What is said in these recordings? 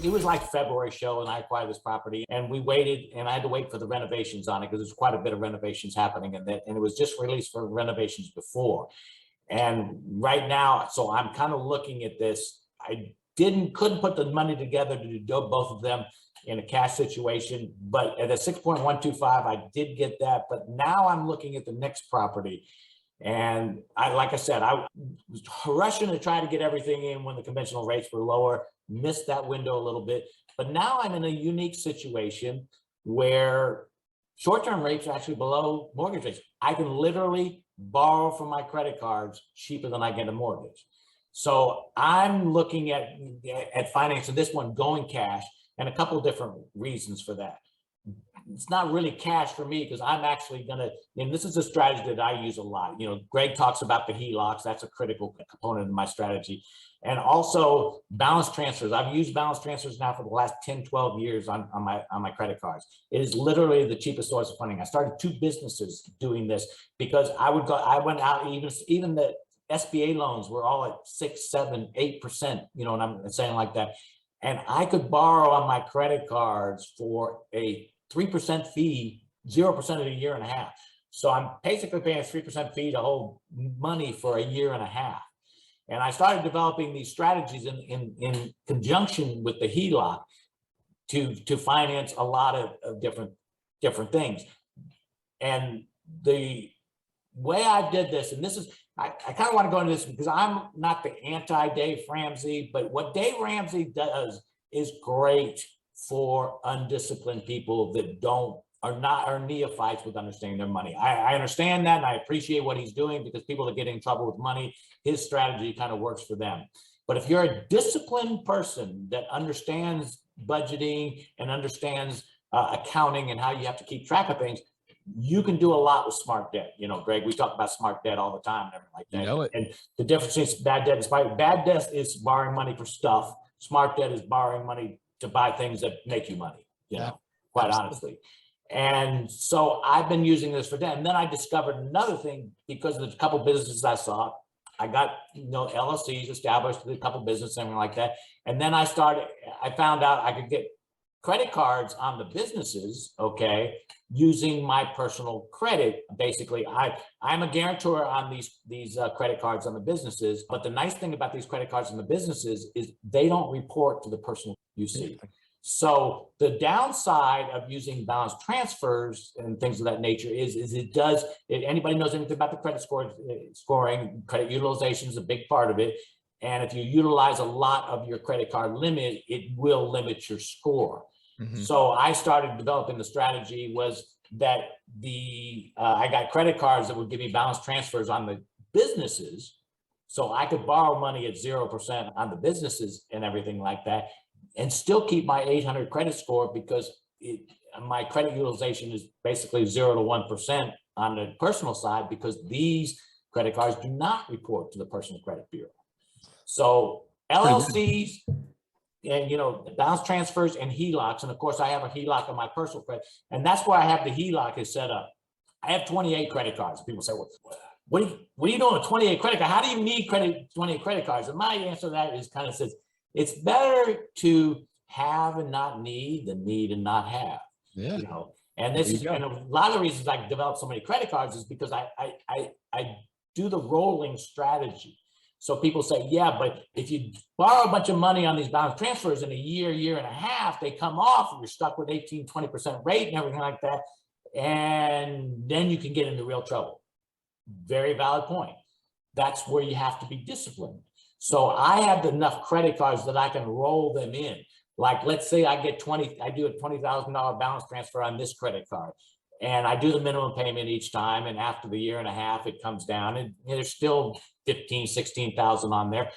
it was like February show, and I acquired this property, and we waited, and I had to wait for the renovations on it because there's quite a bit of renovations happening, and it was just released for renovations before. And right now, so I'm kind of looking at this. I couldn't put the money together to do both of them in a cash situation, but at a 6.125, I did get that. But now I'm looking at the next property. And like I said, I was rushing to try to get everything in when the conventional rates were lower, missed that window a little bit. But now I'm in a unique situation where short-term rates are actually below mortgage rates. I can literally borrow from my credit cards cheaper than I get a mortgage. So I'm looking at financing this one going cash, and a couple of different reasons for that. It's not really cash for me because I'm actually gonna, and this is a strategy that I use a lot. You know, Greg talks about the HELOCs. That's a critical component of my strategy. And also balance transfers. I've used balance transfers now for the last 10, 12 years on my credit cards. It is literally the cheapest source of funding. I started 2 businesses doing this because I went out, even the SBA loans were all at 6, 7, 8%, you know, and I'm saying like that. And I could borrow on my credit cards for a 3% fee, 0% of a year and a half. So I'm basically paying a 3% fee to hold money for a year and a half. And I started developing these strategies in conjunction with the HELOC to finance a lot of different things. And the way I did this, and this is, I kind of want to go into this because I'm not the anti-Dave Ramsey, but what Dave Ramsey does is great for undisciplined people that are neophytes with understanding their money. I understand that, and I appreciate what he's doing because people that get in trouble with money, his strategy kind of works for them. But if you're a disciplined person that understands budgeting and understands accounting and how you have to keep track of things, you can do a lot with smart debt. You know, Greg, we talk about smart debt all the time and everything like that. You know it. And the difference is bad debt is borrowing money for stuff. Smart debt is borrowing money to buy things that make you money, you know, quite honestly. And so I've been using this for that. And then I discovered another thing because of the couple businesses I saw. I got, you know, LLCs established, a couple businesses, something like that. And then I found out I could get credit cards on the businesses, okay, using my personal credit. Basically, I'm a guarantor on these credit cards on the businesses. But the nice thing about these credit cards on the businesses is they don't report to the personal UC. So the downside of using balance transfers and things of that nature is anybody knows anything about the credit scoring, credit utilization is a big part of it. And if you utilize a lot of your credit card limit, it will limit your score. Mm-hmm. So I started developing the strategy was that I got credit cards that would give me balance transfers on the businesses. So I could borrow money at 0% on the businesses and everything like that, and still keep my 800 credit score because my credit utilization is basically 0 to 1% on the personal side because these credit cards do not report to the personal credit bureau. So LLCs and, you know, balance transfers and HELOCs. And of course I have a HELOC on my personal credit, and that's where I have the HELOC is set up. I have 28 credit cards. People say, well, what are you doing with 28 credit cards? How do you need 28 credit cards? And my answer to that is kind of says, it's better to have and not need than need and not have. Yeah. You know, and this is, and a lot of the reasons I developed so many credit cards is because I do the rolling strategy. So people say, yeah, but if you borrow a bunch of money on these balance transfers in a year and a half, they come off and you're stuck with 18, 20% rate and everything like that. And then you can get into real trouble. Very valid point. That's where you have to be disciplined. So I have enough credit cards that I can roll them in. Like, let's say I do a $20,000 balance transfer on this credit card, and I do the minimum payment each time. And after the year and a half, it comes down, and there's still 15, 16,000 on there.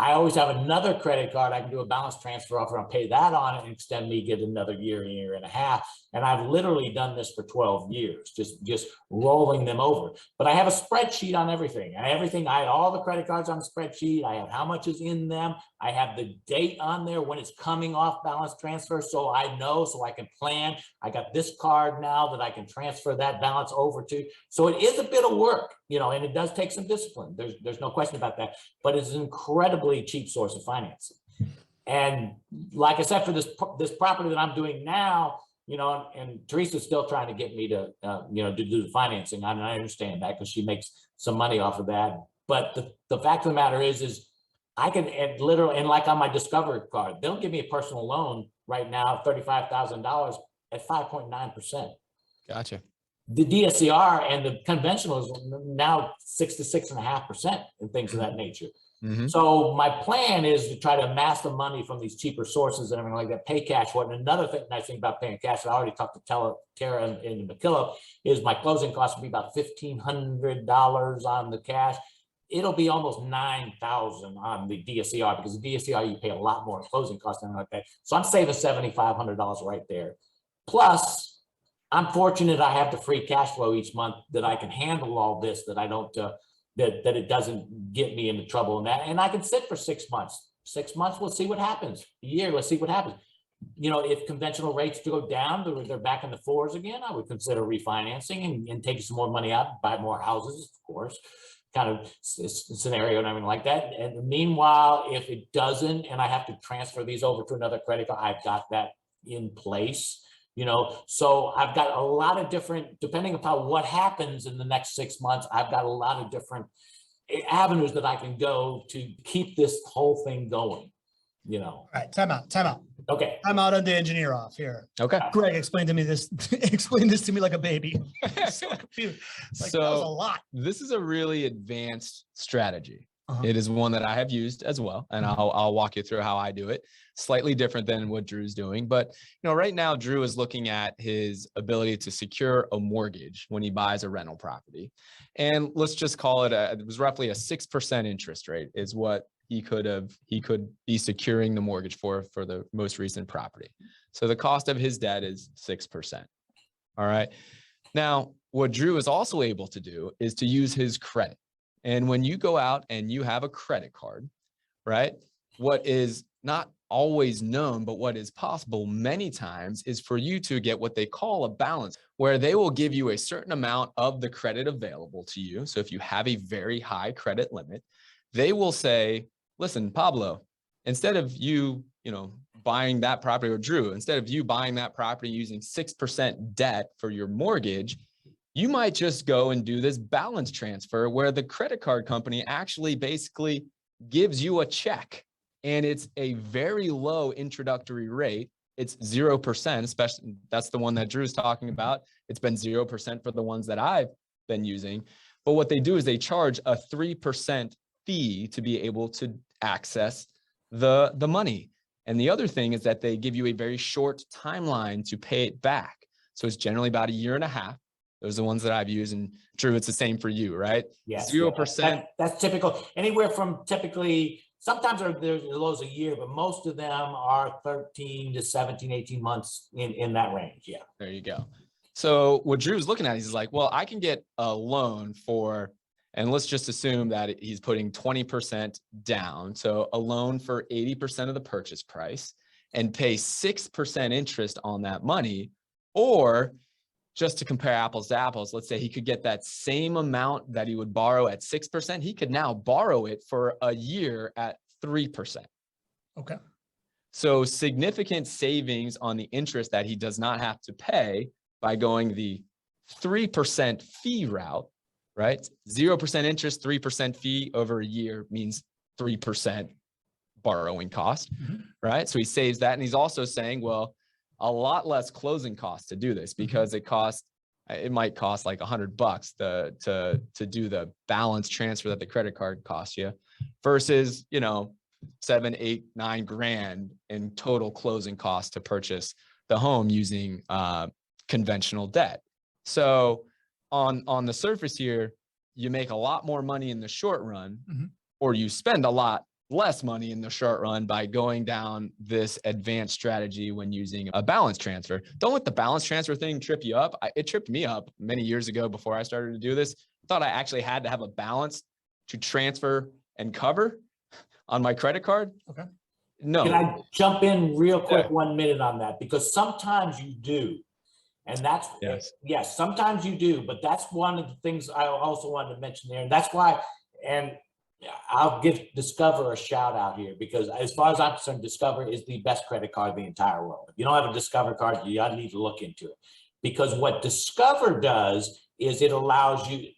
I always have another credit card I can do a balance transfer off and I'll pay that on it and extend me, get another year and a half. And I've literally done this for 12 years, just rolling them over. But I have a spreadsheet on everything. I had all the credit cards on the spreadsheet. I have how much is in them. I have the date on there when it's coming off balance transfer. So I know, so I can plan. I got this card now that I can transfer that balance over to. So it is a bit of work, you know, and it does take some discipline. There's no question about that, but it's an incredibly cheap source of financing. And like I said, for this property that I'm doing now, you know, and Teresa's still trying to get me to, you know, to do the financing. I understand that because she makes some money off of that. But the fact of the matter is I can literally, and like on my Discover card, they'll give me a personal loan right now, $35,000 at 5.9%. Gotcha. The DSCR and the conventional is now 6 to 6.5% and things of that nature. Mm-hmm. So my plan is to try to amass the money from these cheaper sources and everything like that, pay cash for it. And another nice thing about paying cash, I already talked to Tara and McKillop, is my closing cost will be about $1,500 on the cash. It'll be almost $9,000 on the DSCR, because the DSCR, you pay a lot more closing costs and like that. So I'm saving $7,500 right there. Plus, I'm fortunate I have the free cash flow each month that I can handle all this, that I don't, that it doesn't get me into trouble in that. And I can sit for 6 months. 6 months, we'll see what happens. A year, let's see what happens. You know, if conventional rates go down, they're back in the 4s again, I would consider refinancing and taking some more money out, buy more houses, of course, kind of scenario and everything like that. And meanwhile, if it doesn't, and I have to transfer these over to another credit card, I've got that in place. You know, so I've got a lot of different, depending upon what happens in the next 6 months, I've got a lot of different avenues that I can go to keep this whole thing going, you know. All right, time out. Okay. I'm out on the engineer off here. Okay. Greg, explain this to me like a baby. I'm so confused. Like, that was a lot. This is a really advanced strategy. It is one that I have used as well, and I'll walk you through how I do it. Slightly different than what Drew's doing, but you know, right now Drew is looking at his ability to secure a mortgage when he buys a rental property, and let's just call it it was roughly a 6% interest rate is what he could be securing the mortgage for the most recent property. So the cost of his debt is 6%. All right. Now, what Drew is also able to do is to use his credit. And when you go out and you have a credit card, right, what is not always known, but what is possible many times is for you to get what they call a balance, where they will give you a certain amount of the credit available to you. So if you have a very high credit limit, they will say, listen, Pablo, instead of you buying that property, or Drew, instead of you buying that property using 6% debt for your mortgage, you might just go and do this balance transfer where the credit card company actually basically gives you a check, and it's a very low introductory rate. It's 0%, especially that's the one that Drew's talking about. It's been 0% for the ones that I've been using. But what they do is they charge a 3% fee to be able to access the money. And the other thing is that they give you a very short timeline to pay it back. So it's generally about 1.5 years. Those are the ones that I've used, and Drew, it's the same for you, right? Yes. 0%. That's typical. Anywhere from typically, sometimes there's as low as a year, but most of them are 13 to 17, 18 months in that range. Yeah. There you go. So what Drew's looking at, he's like, well, I can get a loan for, and let's just assume that he's putting 20% down. So a loan for 80% of the purchase price and pay 6% interest on that money. Or just to compare apples to apples, let's say he could get that same amount that he would borrow at 6%. He could now borrow it for a year at 3%. Okay. So significant savings on the interest that he does not have to pay by going the 3% fee route, right? 0% interest, 3% fee over a year means 3% borrowing cost, right? So he saves that. And he's also saying, well, a lot less closing costs to do this, because it might cost like $100 to do the balance transfer that the credit card costs you, versus, $7, $8, $9 in total closing costs to purchase the home using conventional debt. So on the surface here, you make a lot more money in the short run, or you spend a lot less money in the short run by going down this advanced strategy when using a balance transfer. Don't let the balance transfer thing trip you up. It tripped me up many years ago before I started to do this. I thought I actually had to have a balance to transfer and cover on my credit card. Okay. No. Can I jump in real quick 1 minute on that? Because sometimes you do. And that's, yes, sometimes you do, but that's one of the things I also wanted to mention there. And that's why, and Yeah, I'll give Discover a shout out here because as far as I'm concerned, Discover is the best credit card in the entire world. If you don't have a Discover card, you need to look into it, because what Discover does is it allows you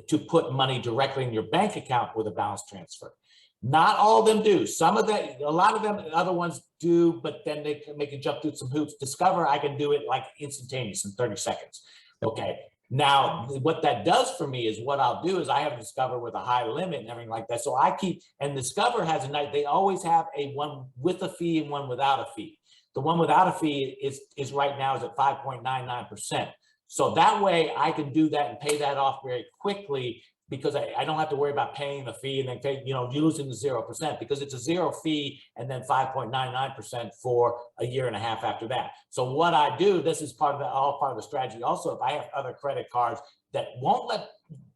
to put money directly in your bank account with a balance transfer. Not all of them do. Some of them, a lot of them, other ones do, but then they can make you jump through some hoops. Discover, I can do it like instantaneous in 30 seconds. Okay. Now, what that does for me is what I'll do is I have Discover with a high limit and everything like that. So I keep, and Discover has a night, they always have a one with a fee and one without a fee. The one without a fee is right now is at 5.99%. So that way I can do that and pay that off very quickly, because I don't have to worry about paying the fee and then pay, losing the 0%, because it's a zero fee and then 5.99% for a year and a half after that. So what I do, this is all part of the strategy. Also, if I have other credit cards that won't let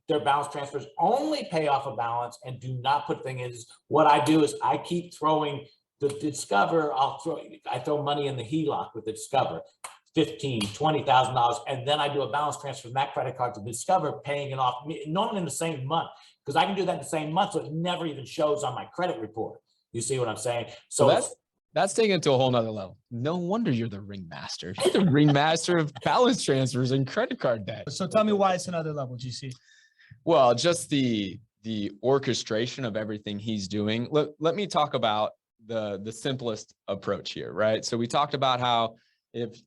their balance transfers only pay off a balance and do not put things in, what I do is I keep throwing the Discover, I throw money in the HELOC with the Discover. $15,000, $20,000, and then I do a balance transfer from that credit card to Discover, paying it off normally in the same month, because I can do that in the same month, so it never even shows on my credit report. You see what I'm saying? So that's taken it to a whole nother level. No wonder you're the ringmaster. You're the ringmaster of balance transfers and credit card debt. So tell me why it's another level, GC. Well, just the orchestration of everything he's doing. Let me talk about the simplest approach here, right? So we talked about how if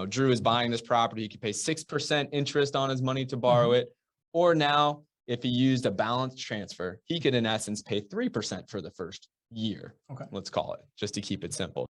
Drew is buying this property, he could pay 6% interest on his money to borrow it. Or now, if he used a balance transfer, he could in essence pay 3% for the first year. Okay. Let's call it, just to keep it simple.